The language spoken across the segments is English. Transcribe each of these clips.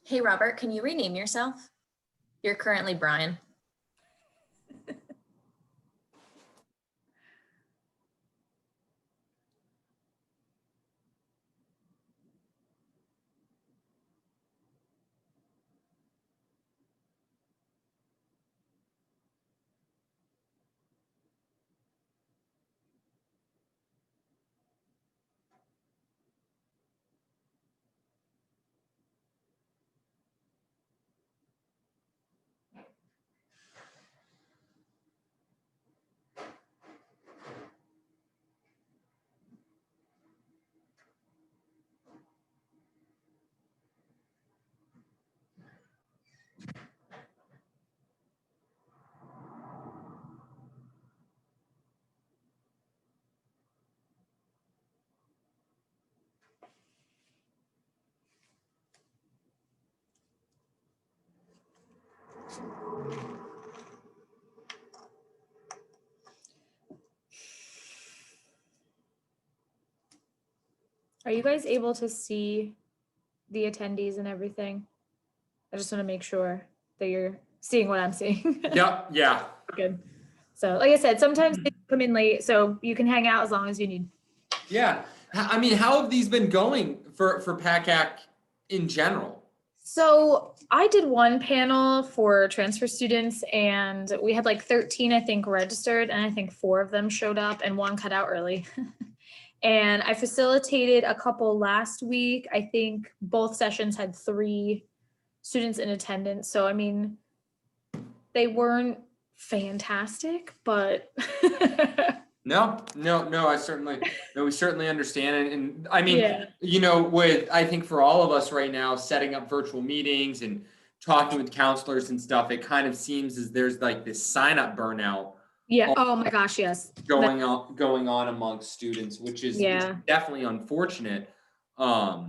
Hey, Robert, can you rename yourself? You're currently Brian. Are you guys able to see the attendees and everything? I just want to make sure that you're seeing what I'm seeing. Yep. Yeah. Good. So like I said, sometimes they come in late, so you can hang out as long as you need. Yeah. I mean, how have these been going for PACAC in general? So I did one panel for transfer students and we had like 13, I think, registered, and I think 4 of them showed up and 1 cut out early. And I facilitated a couple last week. I think both sessions had 3 students in attendance. So, I mean, they weren't fantastic, but No, we certainly understand. And I mean, yeah. you know, I think for all of us right now, setting up virtual meetings and talking with counselors and stuff, it kind of seems as there's like this sign up burnout. Yeah. Oh my gosh. Yes. Going on amongst students, which is definitely unfortunate. But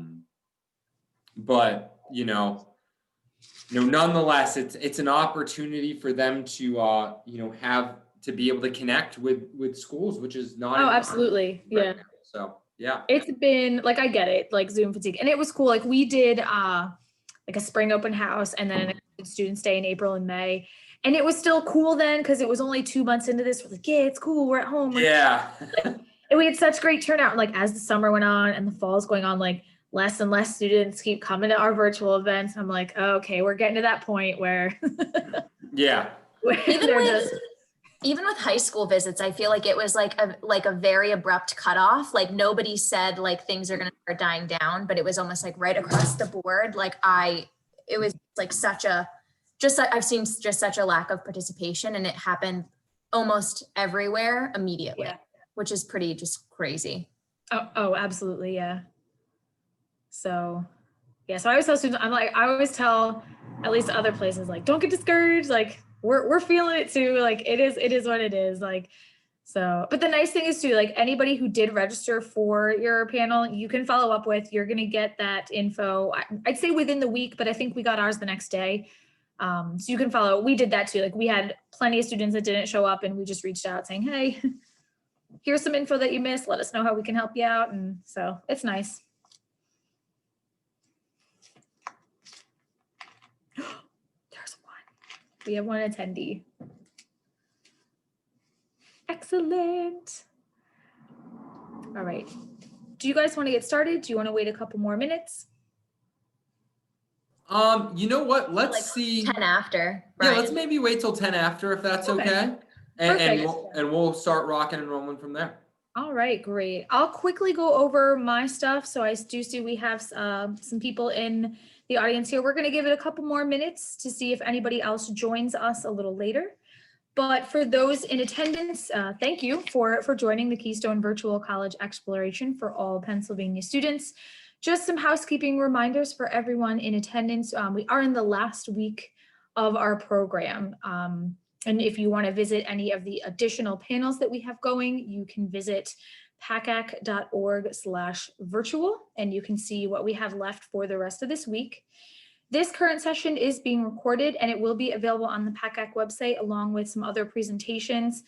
nonetheless, it's an opportunity for them to have to be able to connect with schools, which is not. Oh, absolutely. Yeah. So yeah, it's been like, I get it, like Zoom fatigue, and it was cool. Like we did like a spring open house and then a student stay in April and May. And it was still cool then because it was only 2 months into this. We're like, yeah, it's cool. We're at home. Yeah. And we had such great turnout. Like as the summer went on and the fall is going on, like less and less students keep coming to our virtual events. I'm like, oh, okay, we're getting to that point where yeah. Even even with high school visits, I feel like it was like a very abrupt cutoff. Like nobody said like things are going to start dying down, but it was almost like right across the board. It was like I've seen just such a lack of participation, and it happened almost everywhere immediately, Yeah. which is pretty just crazy. Oh, absolutely. Yeah. So, yeah. So I always tell students, I always tell at least other places, like, don't get discouraged. Like we're feeling it too. Like it is what it is. Like, so, but the nice thing is too, like anybody who did register for your panel, you can follow up with, you're going to get that info. I'd say within the week, but I think we got ours the next day. So you can follow, we did that too. Like we had plenty of students that didn't show up and we just reached out saying, hey, here's some info that you missed. Let us know how we can help you out. And so it's nice. There's one. We have one attendee. Excellent. All right. Do you guys want to get started? Do you want to wait a couple more minutes? You know what? Let's Like see. 10 after. Yeah, Ryan. let's maybe wait till 10 after if that's Okay. okay. And Perfect. we'll start rocking and rolling from there. All right, great. I'll quickly go over my stuff. So I do see we have some people in the audience here. We're going to give it a couple more minutes to see if anybody else joins us a little later. But for those in attendance, thank you for joining the Keystone Virtual College Exploration for all Pennsylvania students. Just some housekeeping reminders for everyone in attendance. We are in the last week of our program. And if you want to visit any of the additional panels that we have going, you can visit pacac.org/virtual, and you can see what we have left for the rest of this week. This current session is being recorded and it will be available on the PACAC website along with some other presentations.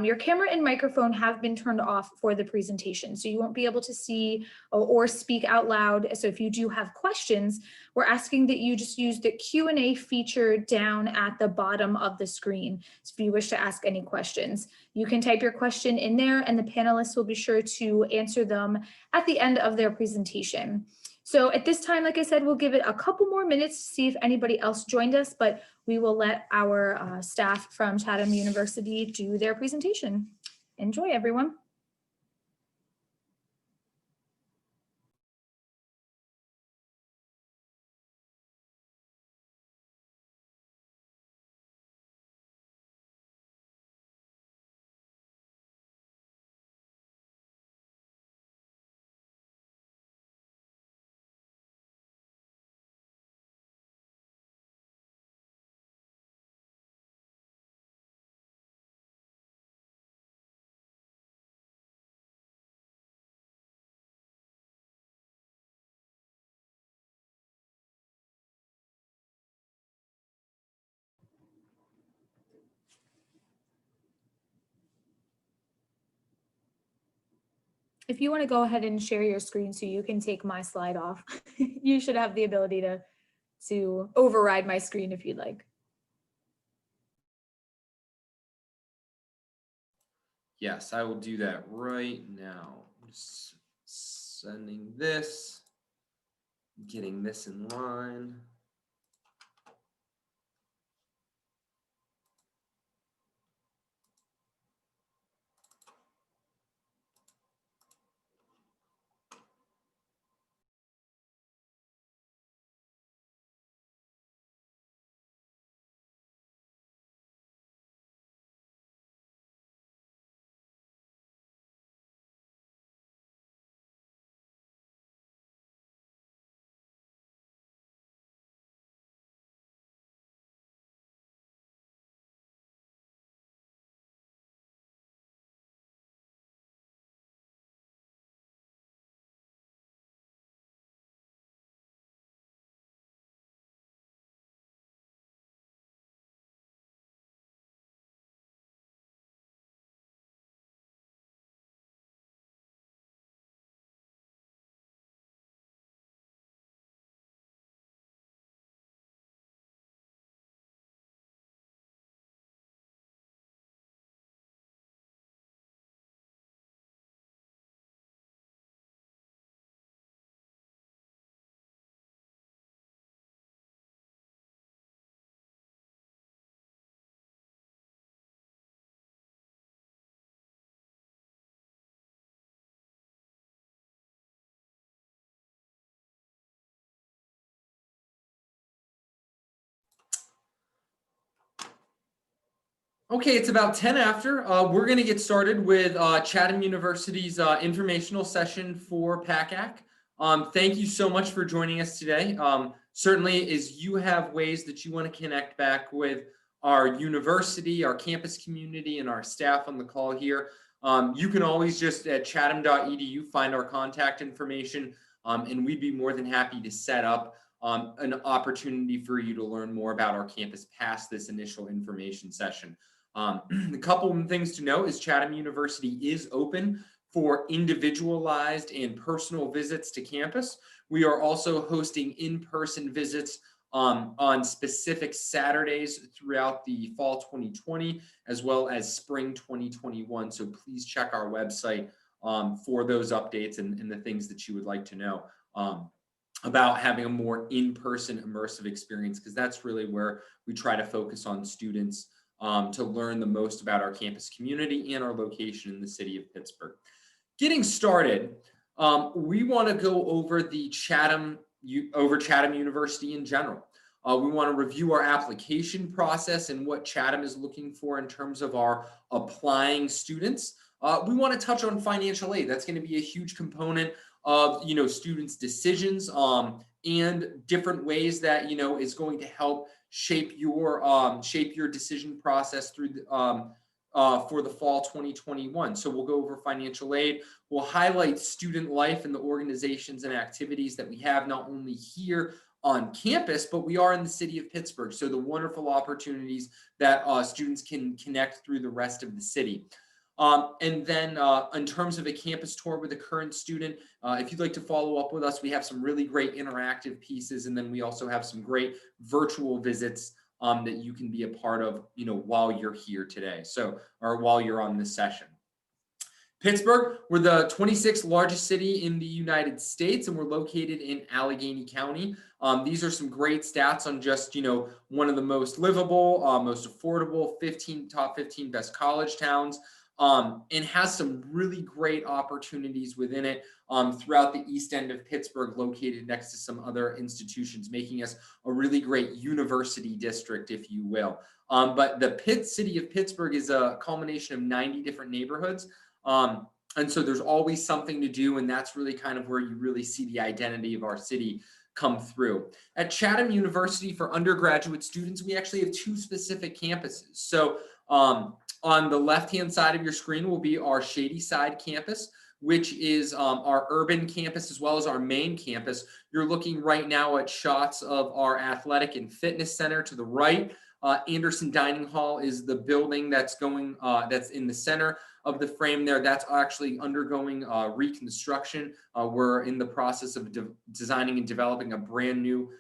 Your camera and microphone have been turned off for the presentation, so you won't be able to see or speak out loud. So if you do have questions, we're asking that you just use the Q&A feature down at the bottom of the screen. So if you wish to ask any questions, you can type your question in there and the panelists will be sure to answer them at the end of their presentation. So at this time, like I said, we'll give it a couple more minutes to see if anybody else joined us, but we will let our staff from Chatham University do their presentation. Enjoy, everyone. If you want to go ahead and share your screen so you can take my slide off, you should have the ability to override my screen if you'd like. Yes, I will do that right now. Just sending this, getting this in line. Okay, it's about 10 after. We're going to get started with Chatham University's informational session for PACAC. Thank you so much for joining us today. Certainly, as you have ways that you want to connect back with our university, our campus community, and our staff on the call here, you can always just at chatham.edu find our contact information, and we'd be more than happy to set up an opportunity for you to learn more about our campus past this initial information session. A couple of things to note is Chatham University is open for individualized and personal visits to campus. We are also hosting in-person visits on specific Saturdays throughout the fall 2020, as well as spring 2021. So please check our website for those updates and the things that you would like to know about having a more in-person immersive experience, because that's really where we try to focus on students to learn the most about our campus community and our location in the city of Pittsburgh. Getting started, we want to go over the Chatham University in general. We want to review our application process and what Chatham is looking for in terms of our applying students. We want to touch on financial aid. That's going to be a huge component of students' decisions and different ways that is going to help shape your decision process through for the fall 2021. So we'll go over financial aid. We'll highlight student life and the organizations and activities that we have not only here on campus, but we are in the city of Pittsburgh. So the wonderful opportunities that students can connect through the rest of the city. And then in terms of a campus tour with a current student, if you'd like to follow up with us, we have some really great interactive pieces. And then we also have some great virtual visits that you can be a part of, while you're here today. Or while you're on this session. Pittsburgh, we're the 26th largest city in the United States, and we're located in Allegheny County. These are some great stats on just, one of the most livable, most affordable, top 15 best college towns. And has some really great opportunities within it throughout the east end of Pittsburgh, located next to some other institutions, making us a really great university district, if you will. But the city of Pittsburgh is a culmination of 90 different neighborhoods. And so there's always something to do, and that's really kind of where you really see the identity of our city come through. At Chatham University, for undergraduate students, we actually have two specific campuses. So on the left-hand side of your screen will be our Shady Side campus, which is our urban campus as well as our main campus. You're looking right now at shots of our athletic and fitness center to the right. Anderson Dining Hall is the building that's in the center of the frame there. That's actually undergoing reconstruction. We're in the process of designing and developing a brand new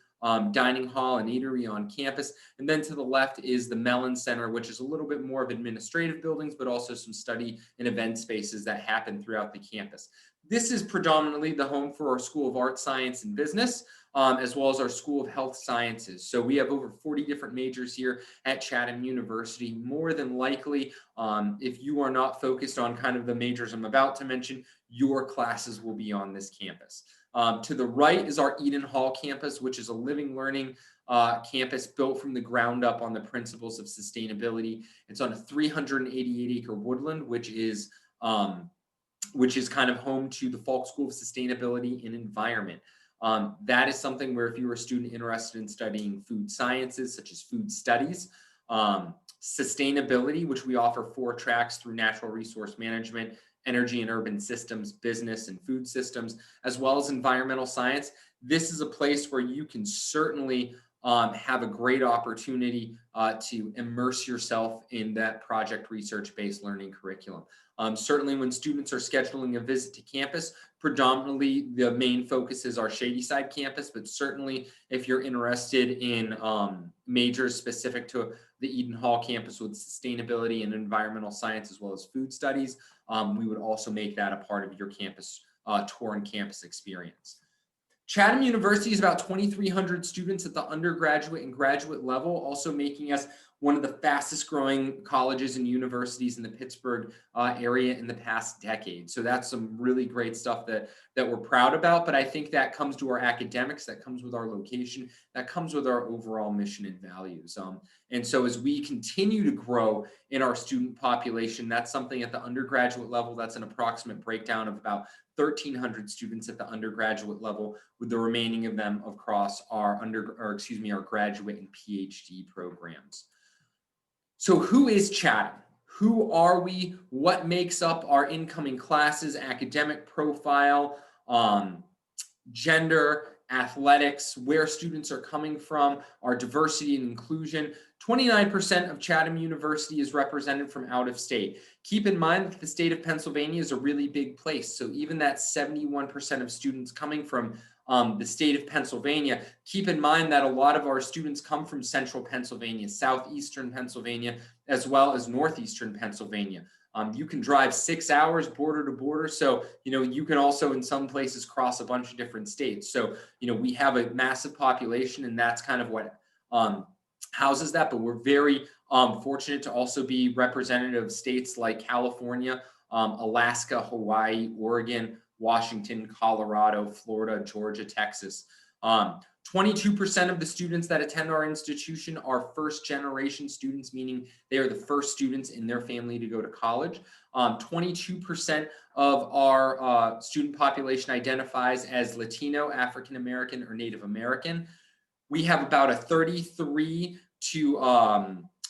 dining hall and eatery on campus. And then to the left is the Mellon Center, which is a little bit more of administrative buildings, but also some study and event spaces that happen throughout the campus. This is predominantly the home for our School of Art, Science, and Business, as well as our School of Health Sciences. So we have over 40 different majors here at Chatham University. More than likely, if you are not focused on kind of the majors I'm about to mention, your classes will be on this campus. To the right is our Eden Hall campus, which is a living learning campus built from the ground up on the principles of sustainability. It's on a 388-acre woodland, which is kind of home to the Falk School of Sustainability and Environment. That is something where if you're a student interested in studying food sciences, such as food studies, sustainability, which we offer 4 tracks through natural resource management, energy and urban systems, business and food systems, as well as environmental science. This is a place where you can certainly have a great opportunity to immerse yourself in that project research-based learning curriculum. Certainly when students are scheduling a visit to campus, predominantly the main focus is our Shady Side campus, but certainly if you're interested in majors specific to the Eden Hall campus with sustainability and environmental science, as well as food studies, we would also make that a part of your campus tour and campus experience. Chatham University is about 2,300 students at the undergraduate and graduate level, also making us one of the fastest growing colleges and universities in the Pittsburgh area in the past decade. So that's some really great stuff that we're proud about, but I think that comes to our academics, that comes with our location, that comes with our overall mission and values. And so as we continue to grow in our student population, that's something at the undergraduate level, that's an approximate breakdown of about 1,300 students at the undergraduate level, with the remaining of them across our our graduate and PhD programs. So who is Chatham? Who are we? What makes up our incoming classes, academic profile, gender, athletics, where students are coming from, our diversity and inclusion. 29% of Chatham University is represented from out of state. Keep in mind that the state of Pennsylvania is a really big place. So even that 71% of students coming from the state of Pennsylvania, keep in mind that a lot of our students come from central Pennsylvania, southeastern Pennsylvania, as well as northeastern Pennsylvania. You can drive 6 hours border to border. So, you can also in some places cross a bunch of different states. So, we have a massive population, and that's kind of what houses that. But we're very fortunate to also be representative of states like California, Alaska, Hawaii, Oregon, Washington, Colorado, Florida, Georgia, Texas. 22% of the students that attend our institution are first generation students, meaning they are the first students in their family to go to college. 22% of our student population identifies as Latino, African American, or Native American. We have about a 33 to,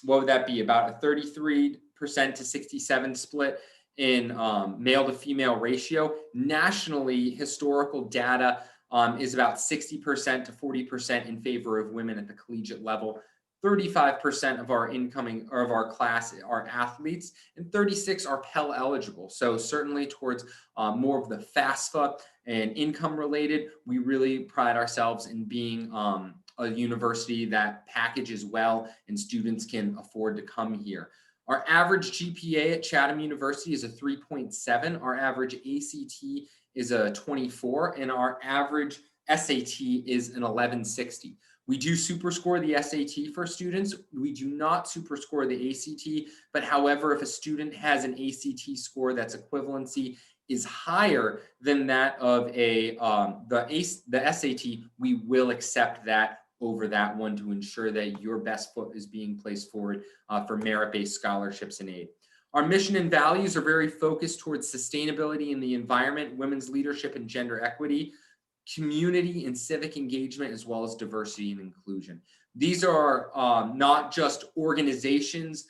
what would that be? About a 33% to 67 split in male to female ratio. Nationally, historical data is about 60% to 40% in favor of women at the collegiate level. 35% of our incoming or of our class are athletes, and 36 are Pell eligible. So certainly towards more of the FAFSA and income related, we really pride ourselves in being a university that packages well and students can afford to come here. Our average GPA at Chatham University is a 3.7. Our average ACT is a 24, and our average SAT is an 1160. We do superscore the SAT for students. We do not superscore the ACT, but however, if a student has an ACT score that's equivalency is higher than that of the SAT, we will accept that over that one to ensure that your best foot is being placed forward for merit-based scholarships and aid. Our mission and values are very focused towards sustainability in the environment, women's leadership and gender equity, community and civic engagement, as well as diversity and inclusion. These are not just organizations,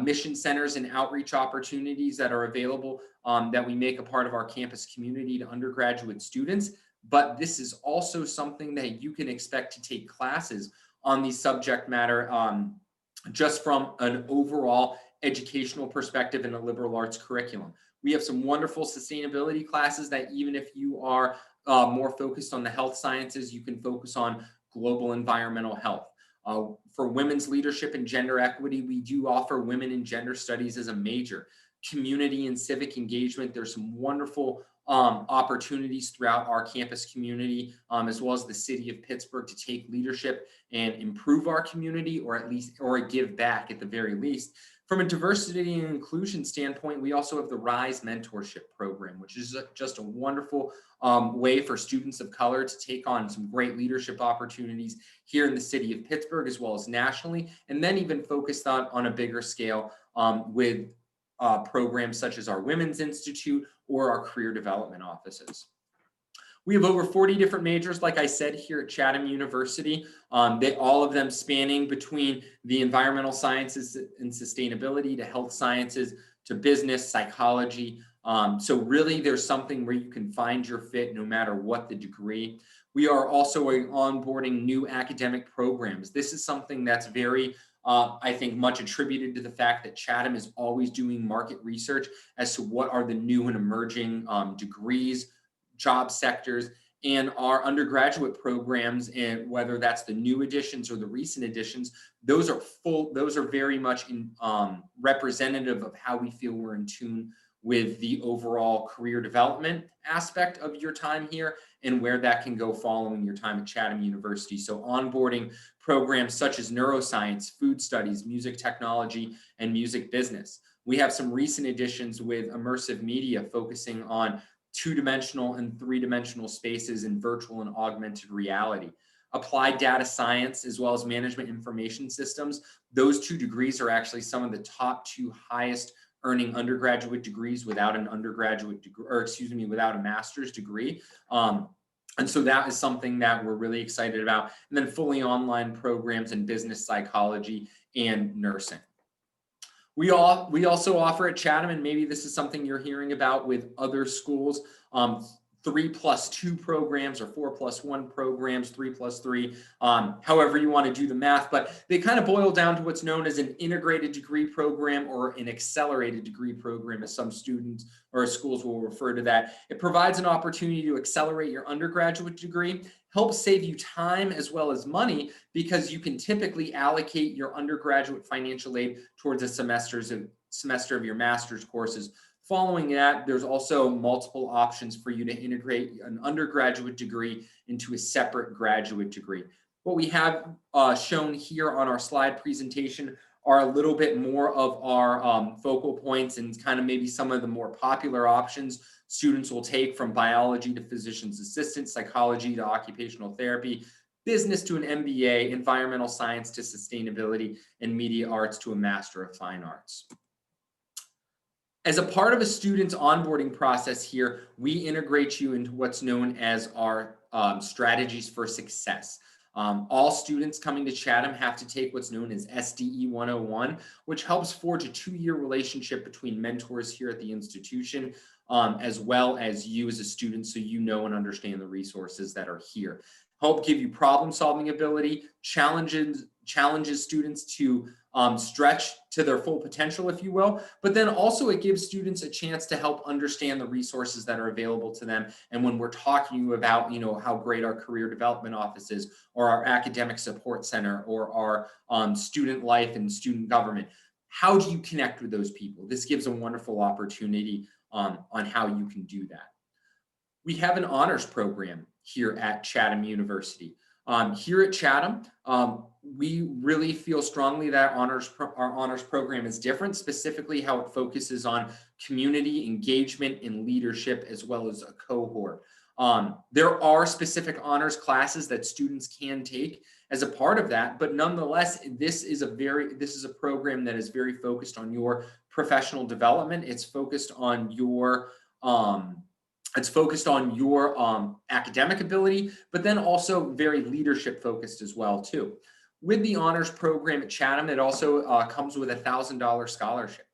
mission centers, and outreach opportunities that are available that we make a part of our campus community to undergraduate students, but this is also something that you can expect to take classes on the subject matter just from an overall educational perspective in a liberal arts curriculum. We have some wonderful sustainability classes that even if you are more focused on the health sciences, you can focus on global environmental health. For women's leadership and gender equity, we do offer women and gender studies as a major. Community and civic engagement, there's some wonderful opportunities throughout our campus community, as well as the city of Pittsburgh, to take leadership and improve our community, or at least, or give back at the very least. From a diversity and inclusion standpoint, we also have the RISE mentorship program, which is just a wonderful way for students of color to take on some great leadership opportunities here in the city of Pittsburgh, as well as nationally, and then even focused on a bigger scale with programs such as our Women's Institute or our career development offices. We have over 40 different majors, like I said, here at Chatham University. All of them spanning between the environmental sciences and sustainability to health sciences to business, psychology. So really there's something where you can find your fit no matter what the degree. We are also onboarding new academic programs. This is something that's very I think much attributed to the fact that Chatham is always doing market research as to what are the new and emerging degrees, job sectors, and our undergraduate programs, and whether that's the new additions or the recent additions, those are very much representative of how we feel we're in tune with the overall career development aspect of your time here and where that can go following your time at Chatham University. So onboarding programs such as neuroscience, food studies, music technology, and music business. We have some recent additions with immersive media focusing on two-dimensional and three-dimensional spaces in virtual and augmented reality. Applied data science, as well as management information systems. Those 2 degrees are actually some of the top 2 highest earning undergraduate degrees without an undergraduate degree, or excuse me, without a master's degree. And so that is something that we're really excited about. And then fully online programs in business psychology and nursing. We also offer at Chatham, and maybe this is something you're hearing about with other schools, 3+2 programs or 4+1 programs, 3+3, however you want to do the math, but they kind of boil down to what's known as an integrated degree program or an accelerated degree program, as some students or schools will refer to that. It provides an opportunity to accelerate your undergraduate degree, helps save you time as well as money, because you can typically allocate your undergraduate financial aid towards a semester of your master's courses. Following that, there's also multiple options for you to integrate an undergraduate degree into a separate graduate degree. What we have shown here on our slide presentation are a little bit more of our focal points and kind of maybe some of the more popular options students will take, from biology to physician's assistant, psychology to occupational therapy, business to an MBA, environmental science to sustainability, and media arts to a Master of Fine Arts. As a part of a student's onboarding process here, we integrate you into what's known as our strategies for success. All students coming to Chatham have to take what's known as SDE 101, which helps forge a 2-year relationship between mentors here at the institution, as well as you as a student, so you know and understand the resources that are here. Help give you problem-solving ability, challenges students to stretch to their full potential, if you will, but then also it gives students a chance to help understand the resources that are available to them. And when we're talking to you about, how great our career development office is, or our academic support center, or our student life and student government, how do you connect with those people? This gives a wonderful opportunity on how you can do that. We have an honors program here at Chatham University. Here at Chatham, we really feel strongly that our honors program is different, specifically how it focuses on community engagement and leadership, as well as a cohort. There are specific honors classes that students can take as a part of that, but nonetheless, this is a program that is very focused on your professional development. It's focused on your academic ability, but then also very leadership focused as well too. With the honors program at Chatham, it also comes with a $1,000 scholarship.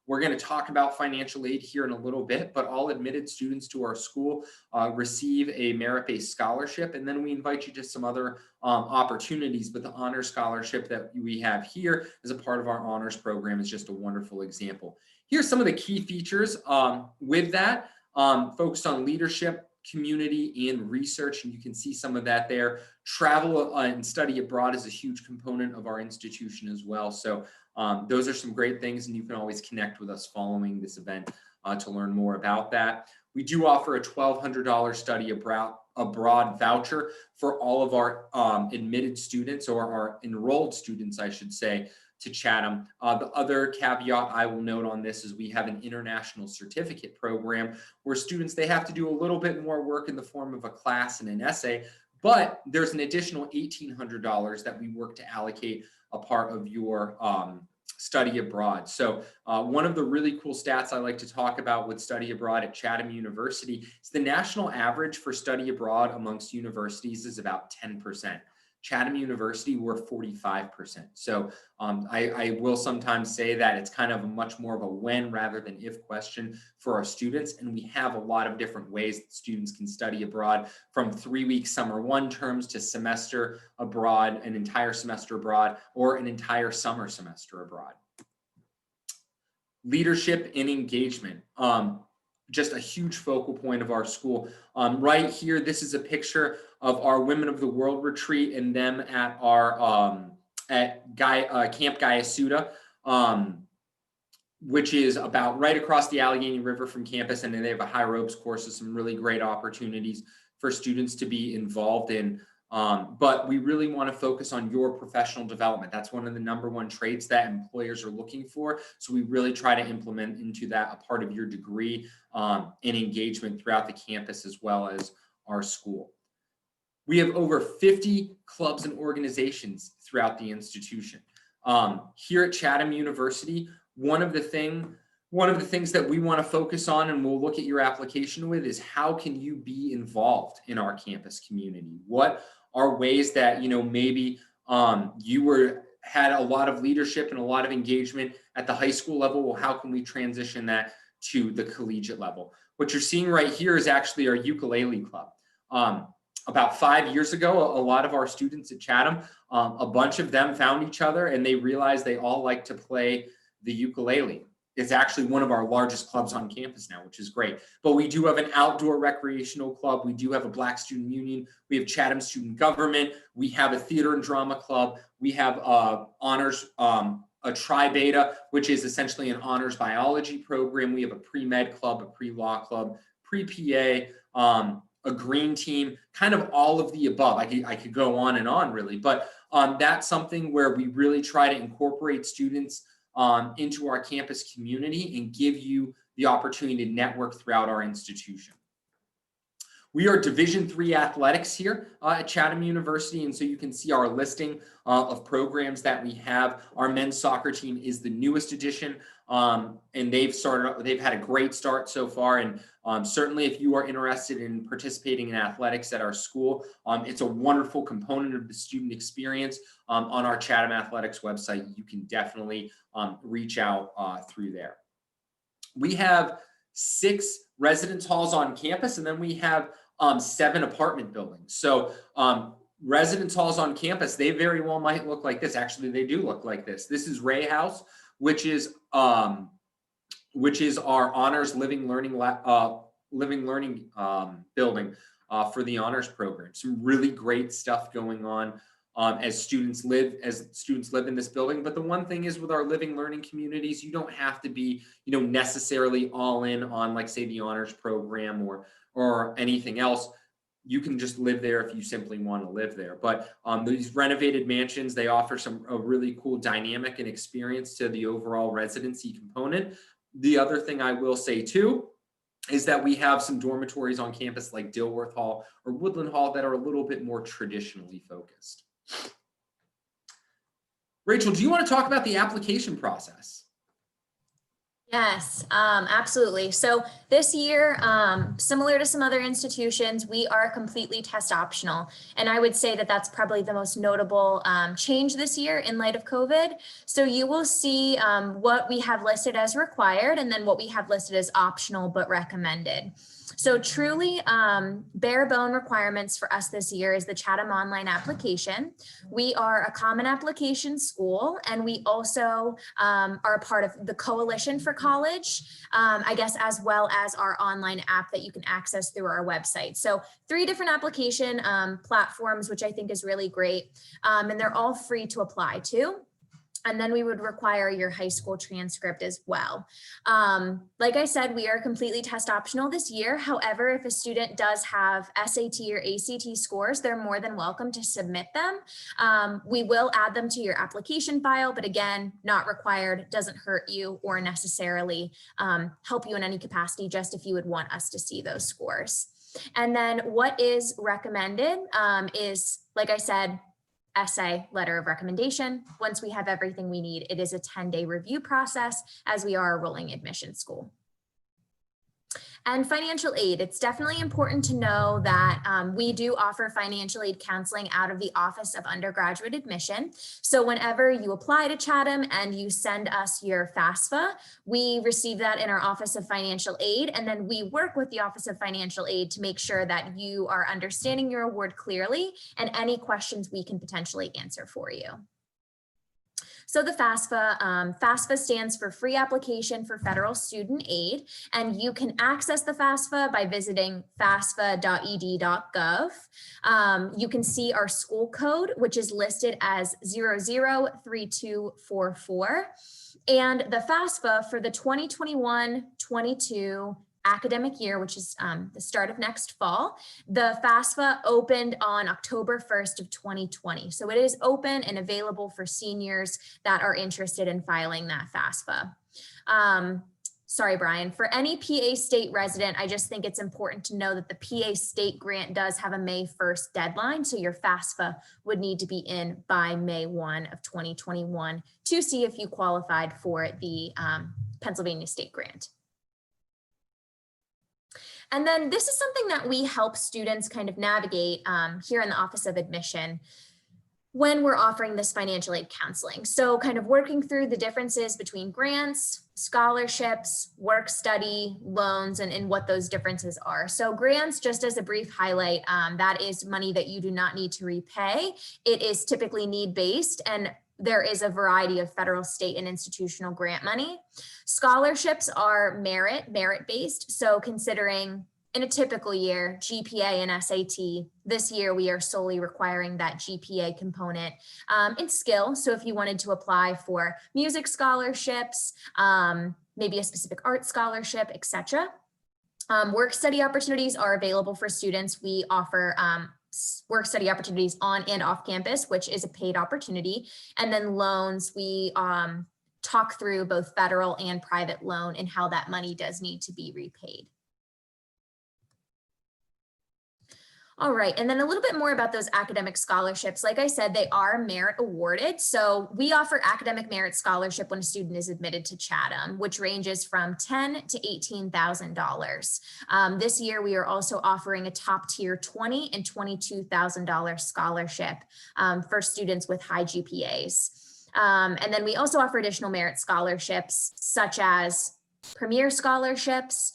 We're going to talk about financial aid here in a little bit, but all admitted students to our school receive a merit-based scholarship, and then we invite you to some other opportunities. But the honors scholarship that we have here as a part of our honors program is just a wonderful example. Here's some of the key features with that. Focused on leadership, community, and research, and you can see some of that there. Travel and study abroad is a huge component of our institution as well. So those are some great things, and you can always connect with us following this event to learn more about that. We do offer a $1,200 study abroad voucher for all of our admitted students, or our enrolled students, I should say, to Chatham. The other caveat I will note on this is we have an international certificate program where students, they have to do a little bit more work in the form of a class and an essay, but there's an additional $1,800 that we work to allocate a part of your study abroad. So one of the really cool stats I like to talk about with study abroad at Chatham University is the national average for study abroad amongst universities is about 10%. Chatham University, we're 45%. So I will sometimes say that it's kind of a much more of a when rather than if question for our students. And we have a lot of different ways that students can study abroad, from 3-week summer 1 terms to semester abroad, an entire semester abroad, or an entire summer semester abroad. Leadership and engagement. Just a huge focal point of our school. Right here, this is a picture of our Women of the World retreat and them at our Camp Gayasuda, which is about right across the Allegheny River from campus, and they have a high ropes course with some really great opportunities for students to be involved in. But we really want to focus on your professional development. That's one of the #1 traits that employers are looking for. So we really try to implement into that a part of your degree and engagement throughout the campus as well as our school. We have over 50 clubs and organizations throughout the institution. Here at Chatham University, one of the things that we want to focus on, and we'll look at your application with, is how can you be involved in our campus community? What are ways that, maybe you had a lot of leadership and a lot of engagement at the high school level? Well, how can we transition that to the collegiate level? What you're seeing right here is actually our ukulele club. About 5 years ago, a lot of our students at Chatham, a bunch of them found each other and they realized they all like to play the ukulele. It's actually one of our largest clubs on campus now, which is great. But we do have an outdoor recreational club. We do have a Black Student Union. We have Chatham Student Government. We have a theater and drama club. We have honors, a Tri-Beta, which is essentially an honors biology program. We have a pre-med club, a pre-law club, pre-PA, a green team, kind of all of the above. I could go on and on really, but that's something where we really try to incorporate students into our campus community and give you the opportunity to network throughout our institution. We are Division III athletics here at Chatham University, and so you can see our listing of programs that we have. Our men's soccer team is the newest addition, and they've had a great start so far. And certainly, if you are interested in participating in athletics at our school, it's a wonderful component of the student experience. On our Chatham Athletics website, you can definitely reach out through there. We have 6 residence halls on campus, and then we have 7 apartment buildings. So residence halls on campus, they very well might look like this. Actually, they do look like this. This is Ray House, which is our honors living learning building for the honors program. Some really great stuff going on as students live in this building. But the one thing is, with our living learning communities, you don't have to be, necessarily all in on, like, say, the honors program or anything else. You can just live there if you simply want to live there. But these renovated mansions, they offer a really cool dynamic and experience to the overall residency component. The other thing I will say too is that we have some dormitories on campus like Dilworth Hall or Woodland Hall that are a little bit more traditionally focused. Rachel, do you want to talk about the application process? Yes, absolutely. So this year, similar to some other institutions, we are completely test optional. And I would say that that's probably the most notable change this year in light of COVID. So you will see what we have listed as required and then what we have listed as optional but recommended. So truly bare bone requirements for us this year is the Chatham online application. We are a common application school, and we also are a part of the Coalition for College, I guess, as well as our online app that you can access through our website. So 3 different application platforms, which I think is really great. And they're all free to apply to. And then we would require your high school transcript as well. Like I said, we are completely test optional this year. However, if a student does have SAT or ACT scores, they're more than welcome to submit them. We will add them to your application file, but again, not required, doesn't hurt you or necessarily help you in any capacity, just if you would want us to see those scores. And then what is recommended is, like I said, essay, letter of recommendation. Once we have everything we need, it is a 10-day review process, as we are a rolling admission school. And financial aid, it's definitely important to know that we do offer financial aid counseling out of the Office of Undergraduate Admission. So whenever you apply to Chatham and you send us your FAFSA, we receive that in our Office of Financial Aid, and then we work with the Office of Financial Aid to make sure that you are understanding your award clearly and any questions we can potentially answer for you. So the FAFSA, FAFSA stands for Free Application for Federal Student Aid, and you can access the FAFSA by visiting fafsa.ed.gov. You can see our school code, which is listed as 003244. And the FAFSA for the 2021-22 academic year, which is the start of next fall, the FAFSA opened on October 1st of 2020. So it is open and available for seniors that are interested in filing that FAFSA. sorry, Brian, for any PA state resident, I just think it's important to know that the PA state grant does have a May 1st deadline. So your FAFSA would need to be in by May 1 of 2021 to see if you qualified for the Pennsylvania state grant. And then this is something that we help students kind of navigate here in the Office of Admission when we're offering this financial aid counseling. So kind of working through the differences between grants, scholarships, work study, loans, and what those differences are. So grants, just as a brief highlight, that is money that you do not need to repay. It is typically need-based, and there is a variety of federal, state, and institutional grant money. Scholarships are merit-based. So considering in a typical year, GPA and SAT, this year we are solely requiring that GPA component in skill. So if you wanted to apply for music scholarships, maybe a specific art scholarship, etc. Work study opportunities are available for students. We offer work study opportunities on and off campus, which is a paid opportunity. And then loans, we talk through both federal and private loan and how that money does need to be repaid. All right, and then a little bit more about those academic scholarships. Like I said, they are merit awarded. So we offer academic merit scholarship when a student is admitted to Chatham, which ranges from $10,000 to $18,000. This year, we are also offering a top tier $20,000 and $22,000 scholarship for students with high GPAs. And then we also offer additional merit scholarships, such as Premier scholarships.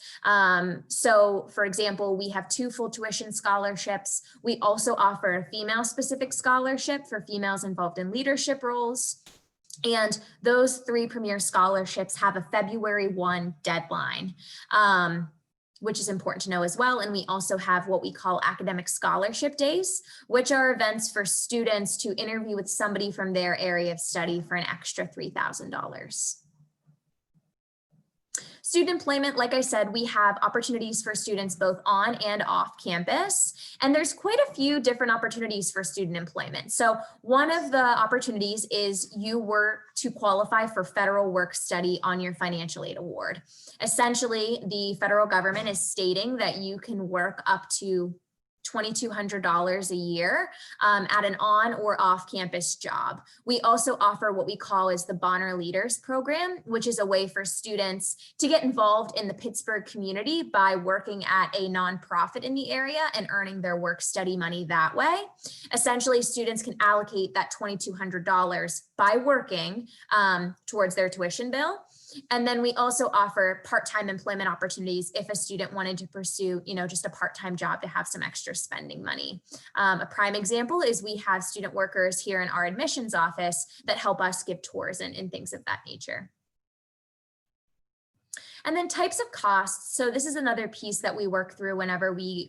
So for example, we have 2 full tuition scholarships. We also offer a female specific scholarship for females involved in leadership roles. And those 3 Premier scholarships have a February 1 deadline, which is important to know as well. And we also have what we call academic scholarship days, which are events for students to interview with somebody from their area of study for an extra $3,000. Student employment, like I said, we have opportunities for students both on and off campus, and there's quite a few different opportunities for student employment. So one of the opportunities is you were to qualify for federal work study on your financial aid award. Essentially, the federal government is stating that you can work up to $2,200 a year at an on or off campus job. We also offer what we call is the Bonner Leaders Program, which is a way for students to get involved in the Pittsburgh community by working at a nonprofit in the area and earning their work study money that way. Essentially, students can allocate that $2,200 by working towards their tuition bill. And then we also offer part-time employment opportunities if a student wanted to pursue, just a part-time job to have some extra spending money. A prime example is we have student workers here in our admissions office that help us give tours and things of that nature. And then types of costs. So this is another piece that we work through whenever we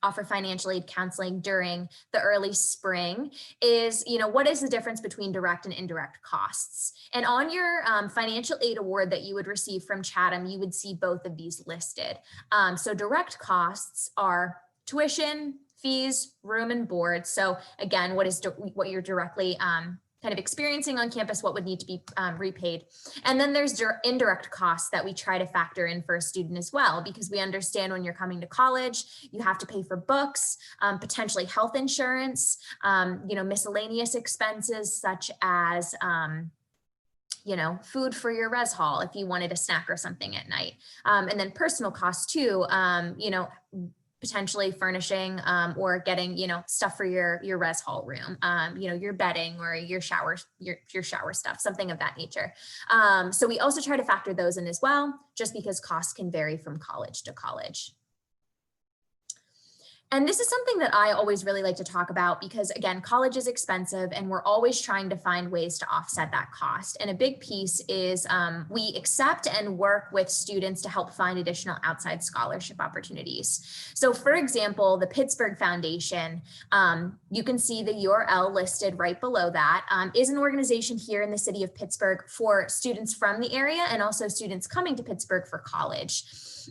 offer financial aid counseling during the early spring is, what is the difference between direct and indirect costs? And on your financial aid award that you would receive from Chatham, you would see both of these listed. So direct costs are tuition, fees, room and board. So again, what you're directly kind of experiencing on campus, what would need to be repaid. And then there's indirect costs that we try to factor in for a student as well, because we understand when you're coming to college, you have to pay for books, potentially health insurance, miscellaneous expenses such as food for your res hall if you wanted a snack or something at night. And then personal costs too, potentially furnishing or getting, stuff for your res hall room, your bedding or your shower stuff, something of that nature. So we also try to factor those in as well, just because costs can vary from college to college. And this is something that I always really like to talk about because, again, college is expensive and we're always trying to find ways to offset that cost. And a big piece is we accept and work with students to help find additional outside scholarship opportunities. So, for example, the Pittsburgh Foundation, you can see the URL listed right below that, is an organization here in the city of Pittsburgh for students from the area and also students coming to Pittsburgh for college.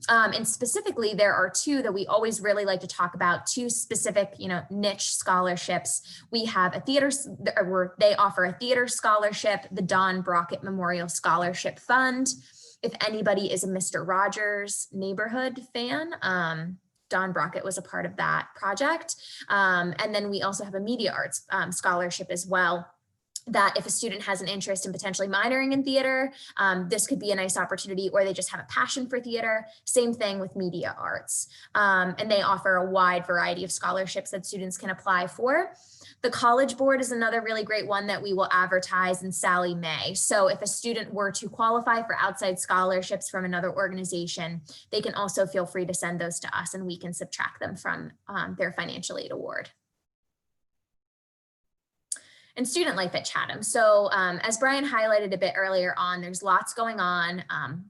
And specifically, there are 2 that we always really like to talk about, 2 specific, niche scholarships. We have they offer a theater scholarship, the Don Brockett Memorial Scholarship Fund, If anybody is a Mr. Rogers Neighborhood fan, Don Brockett was a part of that project. And then we also have a media arts scholarship as well, that if a student has an interest in potentially minoring in theater, this could be a nice opportunity, or they just have a passion for theater. Same thing with media arts. And they offer a wide variety of scholarships that students can apply for. The College Board is another really great one that we will advertise in Sally May. So if a student were to qualify for outside scholarships from another organization, they can also feel free to send those to us and we can subtract them from their financial aid award. And student life at Chatham. So as Brian highlighted a bit earlier on, there's lots going on,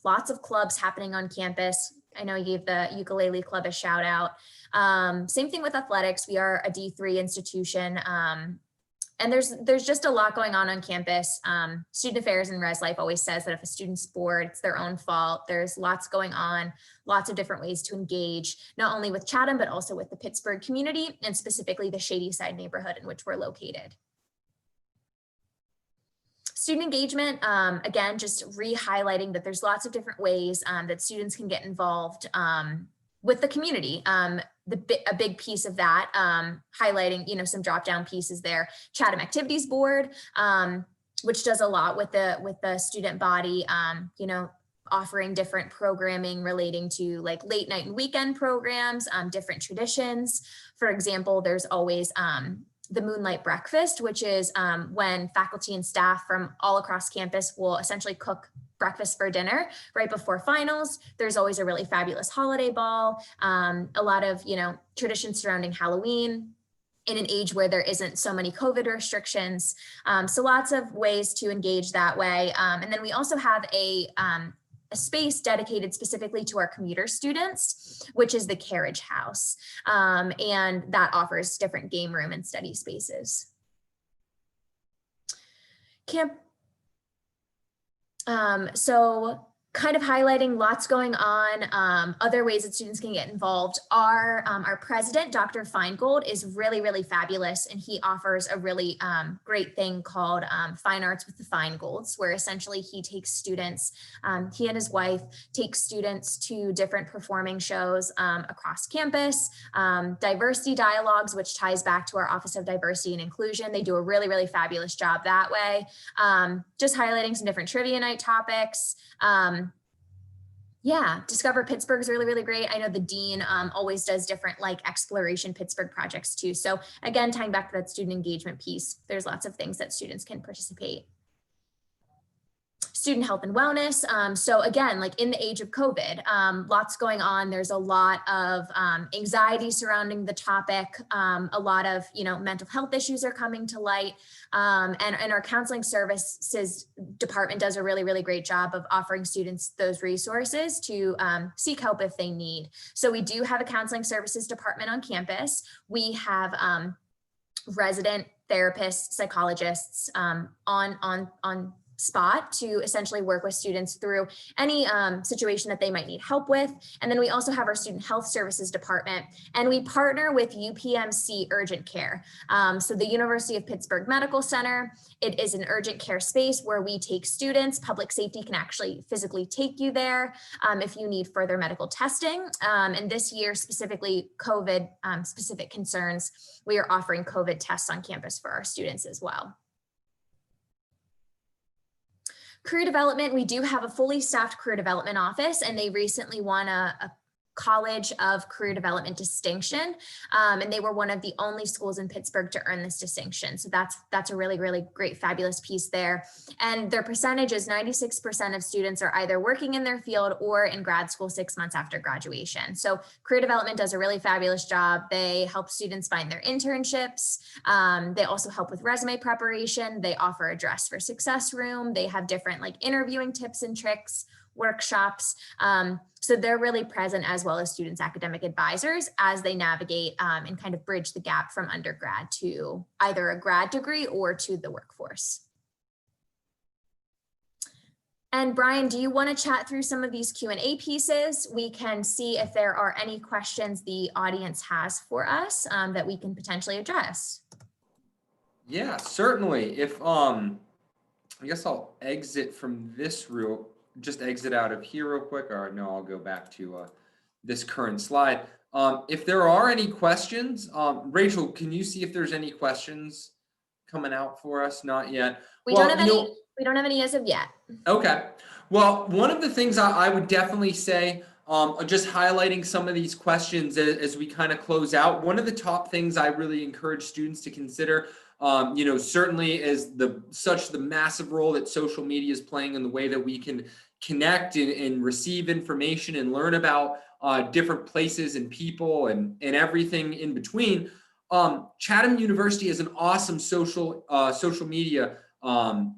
lots of clubs happening on campus. I know you gave the ukulele club a shout out. Same thing with athletics. We are a D3 institution. And there's just a lot going on campus. Student affairs and res life always says that if a student's bored, it's their own fault. There's lots going on, lots of different ways to engage, not only with Chatham, but also with the Pittsburgh community and specifically the Shady Side neighborhood in which we're located. Student engagement, again, just re-highlighting that there's lots of different ways that students can get involved with the community. A big piece of that, highlighting, some drop-down pieces there. Chatham Activities Board, which does a lot with the student body, offering different programming relating to like late night and weekend programs, different traditions. For example, there's always the Moonlight Breakfast, which is when faculty and staff from all across campus will essentially cook breakfast for dinner right before finals. There's always a really fabulous holiday ball, a lot of, traditions surrounding Halloween in an age where there isn't so many COVID restrictions. So lots of ways to engage that way. And then we also have a space dedicated specifically to our commuter students, which is the Carriage House. And that offers different game room and study spaces. So kind of highlighting lots going on, other ways that students can get involved. Our president, Dr. Feingold, is really, really fabulous. And he offers a really great thing called Fine Arts with the Feingolds, where essentially he takes students, he and his wife take students to different performing shows across campus, diversity dialogues, which ties back to our Office of Diversity and Inclusion. They do a really, really fabulous job that way. Just highlighting some different trivia night topics. Yeah, Discover Pittsburgh is really, really great. I know the dean always does different like exploration Pittsburgh projects too. So again, tying back to that student engagement piece, there's lots of things that students can participate. Student health and wellness. So again, like in the age of COVID, lots going on. There's a lot of anxiety surrounding the topic. A lot of, mental health issues are coming to light. And our counseling services department does a really, really great job of offering students those resources to seek help if they need. So we do have a counseling services department on campus. We have resident therapists, psychologists on spot to essentially work with students through any situation that they might need help with. And then we also have our student health services department, and we partner with UPMC Urgent Care. So the University of Pittsburgh Medical Center, it is an urgent care space where we take students. Public safety can actually physically take you there if you need further medical testing. And this year, specifically COVID specific concerns, we are offering COVID tests on campus for our students as well. Career development, we do have a fully staffed career development office, and they recently won a College of Career Development distinction. And they were one of the only schools in Pittsburgh to earn this distinction. So that's a really, really great, fabulous piece there. And their percentage is 96% of students are either working in their field or in grad school 6 months after graduation. So career development does a really fabulous job. They help students find their internships. They also help with resume preparation. They offer a Dress for Success room. They have different like interviewing tips and tricks, workshops. So they're really present as well as students' academic advisors as they navigate and kind of bridge the gap from undergrad to either a grad degree or to the workforce. And Brian, do you want to chat through some of these Q&A pieces? We can see if there are any questions the audience has for us that we can potentially address. Yeah, certainly. If I guess I'll exit from this just exit out of here real quick, or no, I'll go back to this current slide. If there are any questions, Rachel, can you see if there's any questions coming out for us? Not yet. We don't have any. We don't have any as of yet. Okay. Well, one of the things I would definitely say, just highlighting some of these questions as we kind of close out, one of the top things I really encourage students to consider, certainly is the massive role that social media is playing in the way that we can connect and receive information and learn about different places and people and everything in between. Chatham University is an awesome social media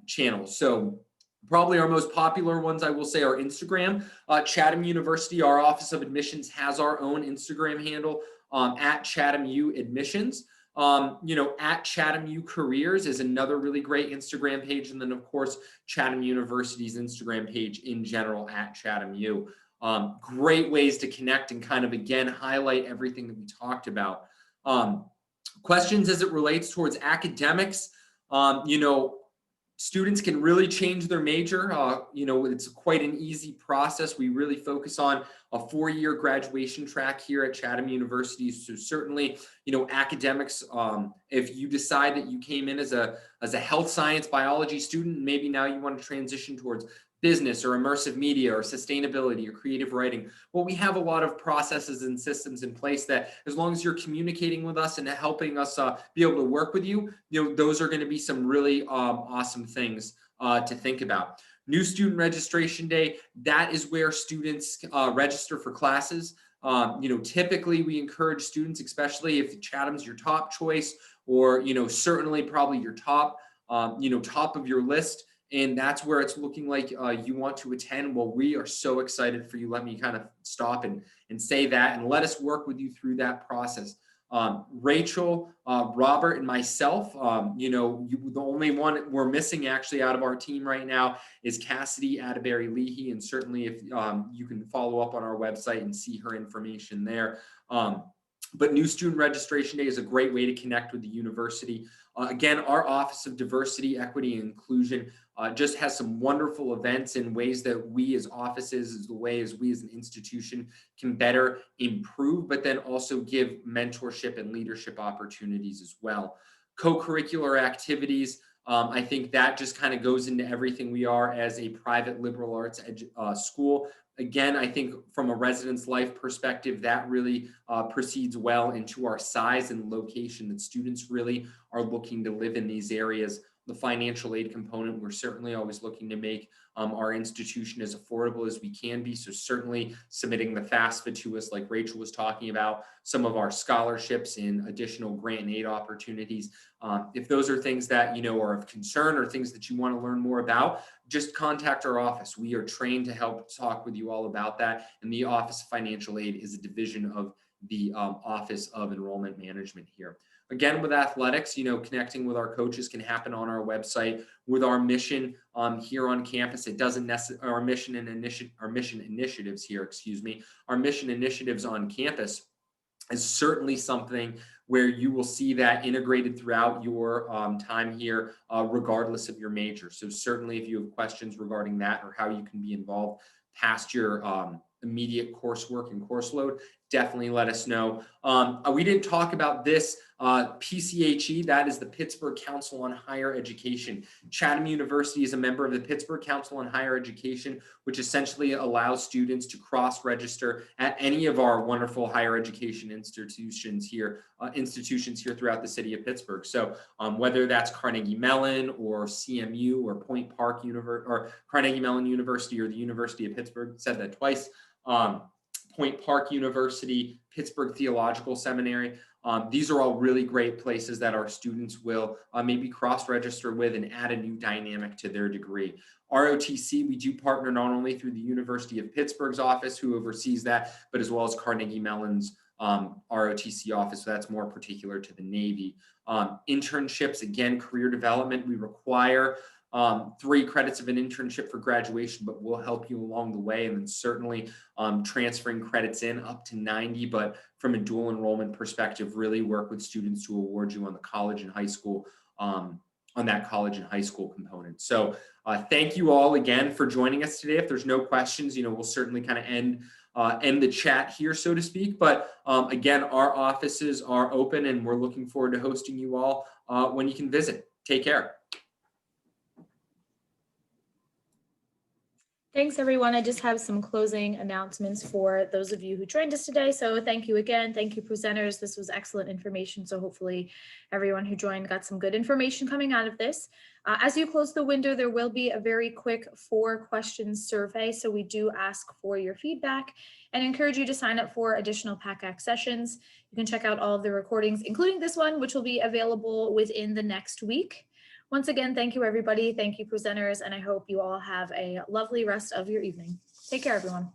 channel. So probably our most popular ones, I will say, are Instagram. Chatham University, our Office of Admissions, has our own Instagram handle at Chatham U Admissions. At Chatham U Careers is another really great Instagram page. And then, of course, Chatham University's Instagram page in general at Chatham U. Great ways to connect and kind of, again, highlight everything that we talked about. Questions as it relates towards academics, students can really change their major. It's quite an easy process. We really focus on a 4-year graduation track here at Chatham University. So certainly, academics, if you decide that you came in as a health science biology student, maybe now you want to transition towards business or immersive media or sustainability or creative writing. Well, we have a lot of processes and systems in place that as long as you're communicating with us and helping us be able to work with you, those are going to be some really awesome things to think about. New student registration day, that is where students register for classes. Typically we encourage students, especially if Chatham's your top choice or, certainly probably your top of your list, and that's where it's looking like you want to attend. Well, we are so excited for you. Let me kind of stop and say that and let us work with you through that process. Rachel, Robert, and myself, the only one we're missing actually out of our team right now is Cassidy Atterbury-Leahy. And certainly if you can follow up on our website and see her information there. But new student registration day is a great way to connect with the university. Again, our Office of Diversity, Equity, and Inclusion just has some wonderful events and ways that we as offices, as we as an institution can better improve, but then also give mentorship and leadership opportunities as well. Co-curricular activities, I think that just kind of goes into everything we are as a private liberal arts school. Again, I think from a residence life perspective, that really proceeds well into our size and location that students really are looking to live in these areas. The financial aid component, we're certainly always looking to make our institution as affordable as we can be. So certainly submitting the FAFSA to us, like Rachel was talking about, some of our scholarships and additional grant and aid opportunities. If those are things that, are of concern or things that you want to learn more about, just contact our office. We are trained to help talk with you all about that. And the Office of Financial Aid is a division of the Office of Enrollment Management here. Again, with athletics, connecting with our coaches can happen on our website. With our mission here on campus, it doesn't necessarily, our mission initiatives here, our mission initiatives on campus is certainly something where you will see that integrated throughout your time here, regardless of your major. So certainly if you have questions regarding that or how you can be involved past your immediate coursework and course load, definitely let us know. We didn't talk about this PCHE, that is the Pittsburgh Council on Higher Education. Chatham University is a member of the Pittsburgh Council on Higher Education, which essentially allows students to cross-register at any of our wonderful higher education institutions here throughout the city of Pittsburgh. So whether that's Carnegie Mellon or CMU or Point Park or Carnegie Mellon University or the University of Pittsburgh, said that twice, Point Park University, Pittsburgh Theological Seminary. These are all really great places that our students will maybe cross-register with and add a new dynamic to their degree. ROTC, we do partner not only through the University of Pittsburgh's office, who oversees that, but as well as Carnegie Mellon's ROTC office. So that's more particular to the Navy. Internships, again, career development, we require 3 credits of an internship for graduation, but we'll help you along the way. And then certainly transferring credits in up to 90, but from a dual enrollment perspective, really work with students to award you on the college and high school that college and high school component. So thank you all again for joining us today. If there's no questions, we'll certainly kind of end the chat here, so to speak. But again, our offices are open and we're looking forward to hosting you all when you can visit. Take care. Thanks, everyone. I just have some closing announcements for those of you who joined us today. So thank you again. Thank you, presenters. This was excellent information. So hopefully everyone who joined got some good information coming out of this. As you close the window, there will be a very quick 4-question survey. So we do ask for your feedback and encourage you to sign up for additional PACAC sessions. You can check out all of the recordings, including this one, which will be available within the next week. Once again, thank you, everybody. Thank you, presenters, and I hope you all have a lovely rest of your evening. Take care, everyone.